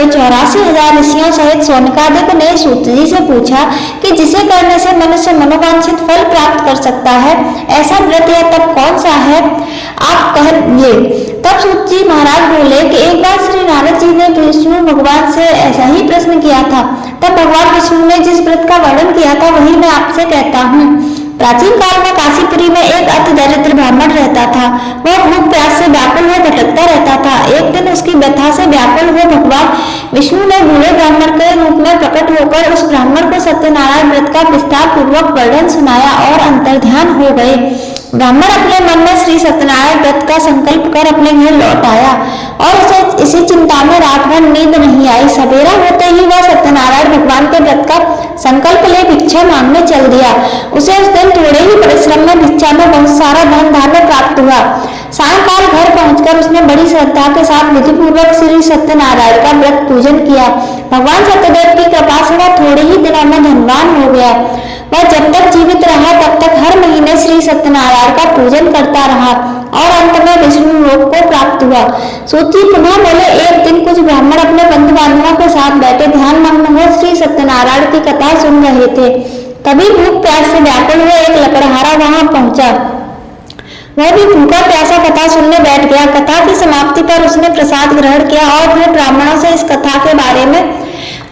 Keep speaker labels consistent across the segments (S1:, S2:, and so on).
S1: हुए 84,000 ऋषियों सहित शौनकादिक ने सूत जी से पूछा कि जिसे करने से मनुष्य मनोवांछित फल प्राप्त कर सकता है, ऐसा व्रत या तप कौन सा है, आप कहिए। तब सूत जी महाराज बोले कि एक बार श्री नारद जी ने विष्णु भगवान से ऐसा ही प्रश्न किया था। तब भगवान विष्णु ने जिस व्रत का वर्णन किया था वही मैं आपसे कहता हूँ। प्राचीन काल में काशीपुरी में एक अति दरिद्र ब्राह्मण रहता था। वह भूख प्यास से व्याकुल हो भटकता रहता था। एक दिन उसकी व्यथा से व्याकुल हो भगवान विष्णु ने बूढ़े ब्राह्मण के रूप में प्रकट होकर उस ब्राह्मण को सत्यनारायण व्रत का विस्तार पूर्वक वर्णन सुनाया और अंतर्ध्यान हो गए। ब्राह्मण अपने मन में श्री सत्यनारायण व्रत का संकल्प कर अपने घर लौट आया और उसे इसी चिंता में रात भर नींद नहीं आई। सवेरा होते ही वह सत्यनारायण भगवान के व्रत का संकल्प ले भिक्षा मांगने चल दिया। उसे उस दिन थोड़े ही परिश्रम में भिक्षा में बहुत सारा धन धान्य प्राप्त हुआ। सायंकाल घर पहुंचकर उसने बड़ी श्रद्धा के साथ विधि पूर्वक श्री सत्यनारायण का व्रत पूजन किया। भगवान सत्यदेव की कृपा से वह थोड़े ही दिनों में धनवान हो गया। वह जब तक जीवित रहा तब तक हर महीने श्री सत्यनारायण का पूजन करता रहा और अंत में विष्णु लोक को प्राप्त हुआ। सूत जी पुनः बोले, एक दिन कुछ ब्राह्मण अपने बंधु बांधवों के साथ बैठे ध्यान मग्न हो श्री सत्यनारायण की कथा सुन रहे थे। तभी भूख प्यास से व्याकुल हुए एक लकड़हारा वहां पहुंचा। वह भी भूखा प्यासा कथा सुनने बैठ गया। कथा की समाप्ति पर उसने प्रसाद ग्रहण किया और फिर ब्राह्मणों से इस कथा के बारे में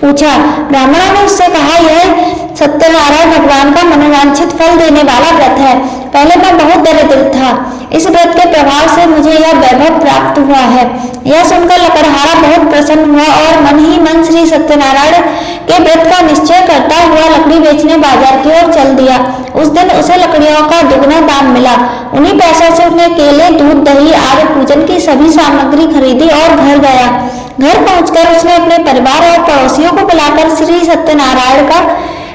S1: पूछा। ब्राह्मणों ने उससे कहा, यह सत्यनारायण भगवान का मनोवांछित फल देने वाला व्रत है। पहले मैं बहुत दरिद्र था, इस व्रत के प्रभाव से मुझे यह वैभव प्राप्त हुआ है। यह सुनकर लकड़हारा बहुत प्रसन्न हुआ और मन ही मन श्री सत्यनारायण के व्रत का निश्चय करता हुआ लकड़ी बेचने बाजार की ओर चल दिया। उस दिन उसे लकड़ियों का दुगना दाम मिला। उन्हीं पैसों से उसने केले, दूध, दही आदि पूजन की सभी सामग्री खरीदी और घर गया। घर पहुंचकर उसने अपने परिवार और पड़ोसियों को बुलाकर श्री सत्यनारायण का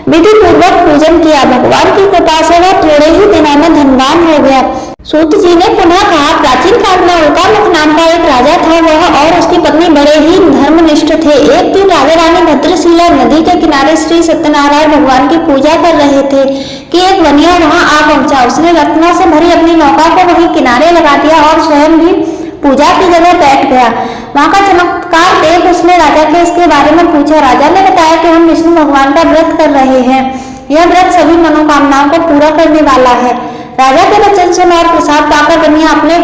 S1: विधि पूर्वक पूजन किया। भगवान की कृपा से वह थोड़े ही दिनों में धनवान हो गया। सूत जी ने पुनः कहा, प्राचीन काल में उल्कामुख नाम का एक राजा था। वह और उसकी पत्नी बड़े ही धर्मनिष्ठ थे। एक दिन राजा रानी भद्रशिला नदी के किनारे श्री सत्यनारायण भगवान की पूजा कर रहे थे कि एक वनिया वहां आ पहुंचा। उसने रत्नों से भरी अपनी नौका को वहीं किनारे लगा दिया और स्वयं भी पूजा की जगह बैठ गया। वहां का चमत्कार देख उसने राजा के इसके बारे में पूछा। राजा ने बताया कि हम विष्णु भगवान का व्रत कर रहे हैं। यह व्रत सभी मनोकामनाओं को पूरा करने वाला है। राजा के वचन सुन और प्रसाद पाकर वनिया अपने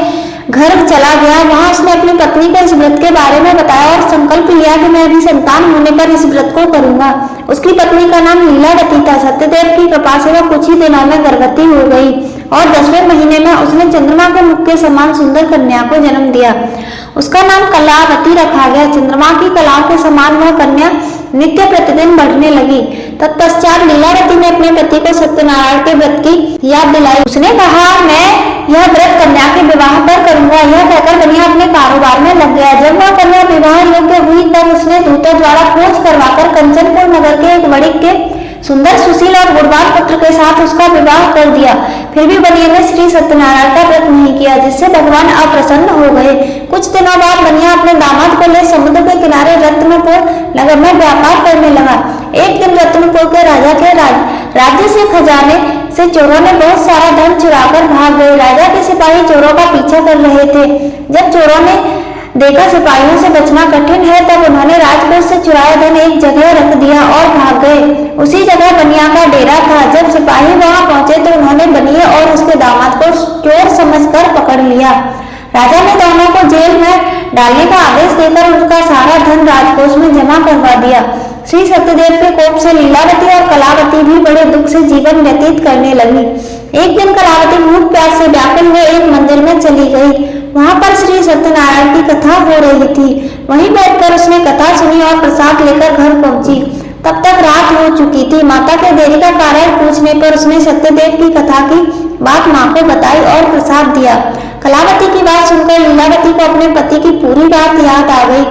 S1: घर चला गया। वहां उसने अपनी पत्नी को इस व्रत के बारे में बताया और संकल्प लिया कि मैं भी संतान होने पर इस व्रत को करूंगा। उसकी पत्नी का नाम लीलावती था। सत्यदेव की कृपा से वह कुछ ही दिनों में गर्भवती हो गई और 10वें महीने में उसने चंद्रमा के मुख के समान सुंदर कन्या को जन्म दिया। उसका नाम कलावती रखा गया। चंद्रमा की कलाओं के समान वह कन्या नित्य प्रतिदिन बढ़ने लगी। तत्पश्चात लीलावती ने अपने पति को सत्यनारायण के व्रत की याद दिलाई। उसने कहा, मैं यह व्रत कन्या के विवाह पर करूंगा। यह कहकर कन्या अपने कारोबार में लग गया। जब वह कन्या विवाह योग्य हुई तब उसने दूतों द्वारा खोज करवाकर कंचनपुर नगर के एक वणिक के सुंदर, सुशील और गुणवान पुत्र के साथ उसका विवाह कर दिया। फिर भी बनिया ने श्री सत्यनारायण का व्रत नहीं किया, जिससे भगवान अप्रसन्न हो गए। कुछ दिनों बाद बनिया अपने दामाद को ले समुद्र के किनारे रत्नपुर नगर में व्यापार करने लगा। एक दिन रत्नपुर के राजा के राज्य से खजाने से चोरों ने बहुत सारा धन चुराकर भाग गए। राजा के सिपाही चोरों का पीछा कर रहे थे। जब चोरों ने देखा सिपाहियों से बचना कठिन है, तब उन्होंने राजकोष से चुराया धन एक जगह रख दिया और भाग गए। उसी जगह बनिया का डेरा था। जब सिपाही वहां पहुंचे तो उन्होंने बनिया और उसके दामाद को चोर समझकर पकड़ लिया। राजा ने दोनों को जेल में डालने का आदेश देकर उनका सारा धन राजकोष में जमा करवा दिया। श्री सत्यदेव के कोप से लीलावती और कलावती भी बड़े दुख से जीवन व्यतीत करने लगी। एक दिन कलावती भूख प्यास से व्याकुल हुए एक मंदिर में चली गई। वहां पर श्री सत्यनारायण की कथा हो रही थी। वहीं बैठकर उसने कथा सुनी और प्रसाद लेकर घर पहुंची। तब तक रात हो चुकी थी। माता के देरी का कारण पूछने पर उसने सत्यदेव की कथा की बात माँ को बताई और प्रसाद दिया। कलावती की बात सुनकर लीलावती को अपने पति की पूरी बात याद आ गई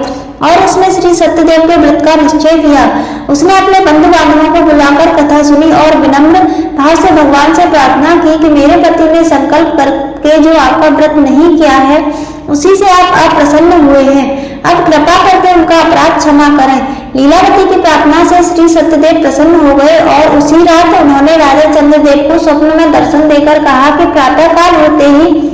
S1: और उसने श्री सत्यदेव के व्रत का निश्चय किया। उसने अपने बंधु बांधवों को बुलाकर कथा सुनी और विनम्र भाव से भगवान से प्रार्थना की कि मेरे पति ने संकल्प करके जो आपका व्रत नहीं किया है, उसी से आप अप्रसन्न हुए हैं। अब कृपा करके उनका अपराध क्षमा करें। लीलावती की प्रार्थना से श्री सत्यदेव प्रसन्न हो गए और उसी रात उन्होंने राजा चंद्रदेव को स्वप्न में दर्शन देकर कहा कि प्रातः काल होते ही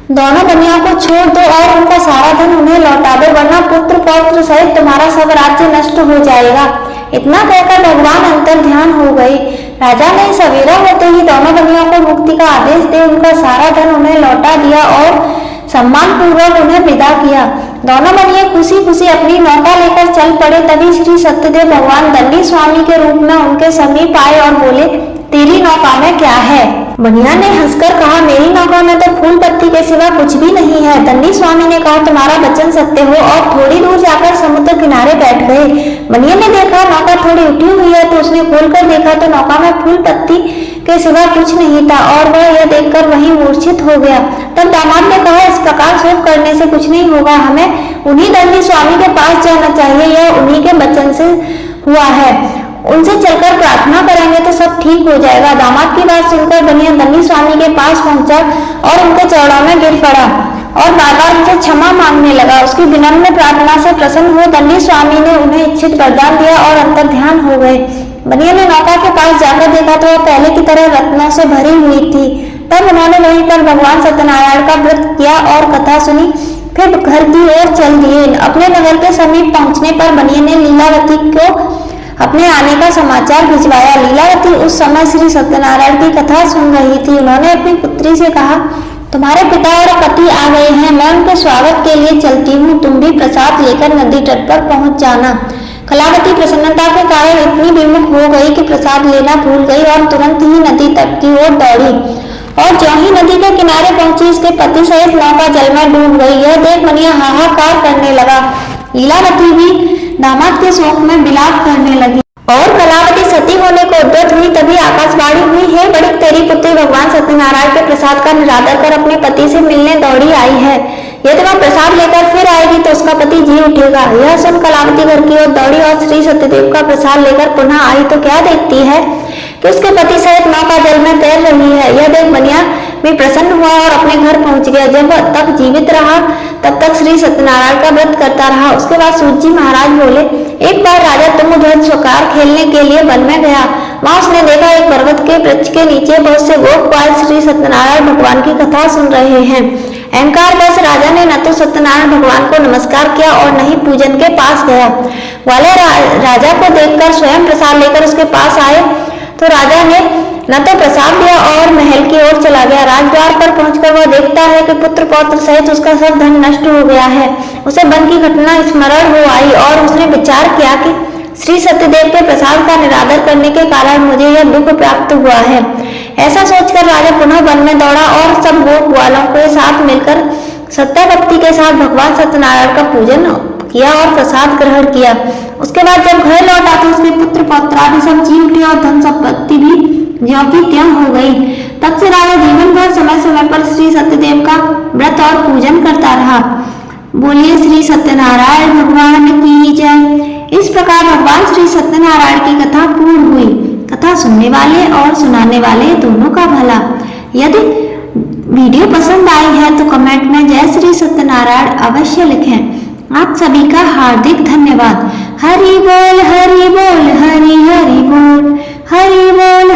S1: दोनों बनिया को छोड़ दो और उनका सारा धन उन्हें लौटा दो, वरना पुत्र पौत्र सहित तुम्हारा सब राज्य नष्ट हो जाएगा। इतना कहकर भगवान अंतर ध्यान हो गए। राजा ने सवेरा होते ही दोनों बनियों को मुक्ति का आदेश दे उनका सारा धन उन्हें लौटा दिया और सम्मान पूर्वक उन्हें विदा किया। दोनों बनिए खुशी खुशी अपनी नौका लेकर चल पड़े। तभी श्री सत्यदेव भगवान दंडी स्वामी के रूप में उनके समीप आए और बोले, तेरी नौका में क्या है? बनिया ने हंसकर कहा, मेरी नौका में तो फूल पत्ती के सिवा कुछ भी नहीं है। दंडी स्वामी ने कहा, तुम्हारा वचन सत्य हो, और थोड़ी दूर जाकर समुद्र किनारे बैठ गए। बनिया ने देखा नौका थोड़ी उठी हुई है, तो उसने खोलकर देखा तो नौका में फूल पत्ती के सिवा कुछ नहीं था और वह यह देखकर वहीं मूर्छित हो गया। तब दामाद ने कहा, इस प्रकार शोक करने से कुछ नहीं होगा, हमें उन्हीं दंडी स्वामी के पास जाना चाहिए, यह उन्हीं के वचन से हुआ है, उनसे चलकर प्रार्थना करेंगे तो सब ठीक हो जाएगा। दामाद की बात सुनकर बनिया दंडी स्वामी के पास पहुंचा और उनके चरणों में गिर पड़ा और बार बार उनसे क्षमा मांगने लगा। उसकी विनम्र प्रार्थना से प्रसन्न हो दंडी स्वामी ने उन्हें इच्छित वरदान दिया और अंतर ध्यान हो गए। बनिया ने नौका के पास जाकर देखा तो वह पहले की तरह रत्नों से भरी हुई थी। तब उन्होंने वहीं पर भगवान सत्यनारायण का व्रत किया और कथा सुनी, फिर घर की ओर चल दिए। अपने नगर के समीप पहुंचने पर बनिया ने लीलावती को अपने आने का समाचार भिजवाया। लीलावती उस समय श्री सत्यनारायण की कथा सुन रही थी। उन्होंने अपनी पुत्री से कहा, तुम्हारे पिता और पति आ गए हैं, मैं उनके स्वागत के लिए चलती हूँ, तुम भी प्रसाद लेकर नदी तट पर पहुंच जाना। कलावती प्रसन्नता के कारण इतनी विमुख हो गई कि प्रसाद लेना भूल गई और तुरंत ही नदी तट की ओर दौड़ी और ज्यों ही नदी के किनारे पहुंची इसके पति सहित नौका जल में डूब गई। यह देख बनिया हाहाकार करने लगा। लीलावती भी दामाद के शोक में विलाप करने लगी और कलावती सती होने को उद्यत हुई। तभी आकाशवाणी हुई, हे बड़ी, तेरी पुत्री भगवान सत्यनारायण के प्रसाद का निरादर कर अपने पति से मिलने दौड़ी आई है। यदि वह प्रसाद लेकर फिर आएगी तो उसका पति जी उठेगा। यह सुन कलावती घर की ओर दौड़ी और श्री सत्यदेव का प्रसाद लेकर पुनः आई तो क्या देखती है कि उसके पति सहित नौका जल में तैर रही है। यह देख बनिया भी प्रसन्न हुआ और अपने घर पहुंच गया। जब तक जीवित रहा तब तक श्री सत्यनारायण का व्रत करता रहा। उसके बाद सूत जी महाराज बोले, एक बार राजा तुंगध्वज स्वकार खेलने के लिए वन में गया। वहां उसने देखा एक पर्वत के वृक्ष के नीचे बहुत से गोपबाल श्री सत्यनारायण भगवान की कथा सुन रहे हैं। अहंकार बस राजा ने न तो सत्यनारायण भगवान को नमस्कार किया और न ही पूजन के पास गया। वाले राजा को देखकर स्वयं प्रसाद लेकर उसके पास आए तो राजा ने न तो प्रसाद दिया और महल की ओर चला गया। राजद्वार पर पहुंचकर वह देखता है कि पुत्र पौत्र सहित उसका सब धन नष्ट हो गया है। उसे वन की घटना स्मरण हो आई और उसने विचार किया कि श्री सत्यदेव के प्रसाद का निरादर करने के कारण मुझे यह दुख प्राप्त हुआ है। ऐसा सोचकर राजा पुनः वन में दौड़ा और सब गोप ग्वालों के साथ मिलकर सत्य भक्ति के साथ भगवान सत्यनारायण का पूजन किया और प्रसाद ग्रहण किया। उसके बाद जब घर लौटा तो उसके पुत्र पौत्र आदि सब जी उठे और धन संपत्ति भी ज्यों की त्यों हो गई। तब से राजा जीवन भर समय समय पर श्री सत्यदेव का व्रत और पूजन करता रहा। बोलिए श्री सत्यनारायण भगवान की जय। इस प्रकार भगवान श्री सत्यनारायण की कथा पूर्ण हुई। कथा सुनने वाले और सुनाने वाले दोनों का भला। यदि वीडियो पसंद आई है तो कमेंट में जय श्री सत्यनारायण अवश्य लिखें। आप सभी का हार्दिक धन्यवाद। हरि बोल हरि बोल हरि हरि बोल हरि बोल।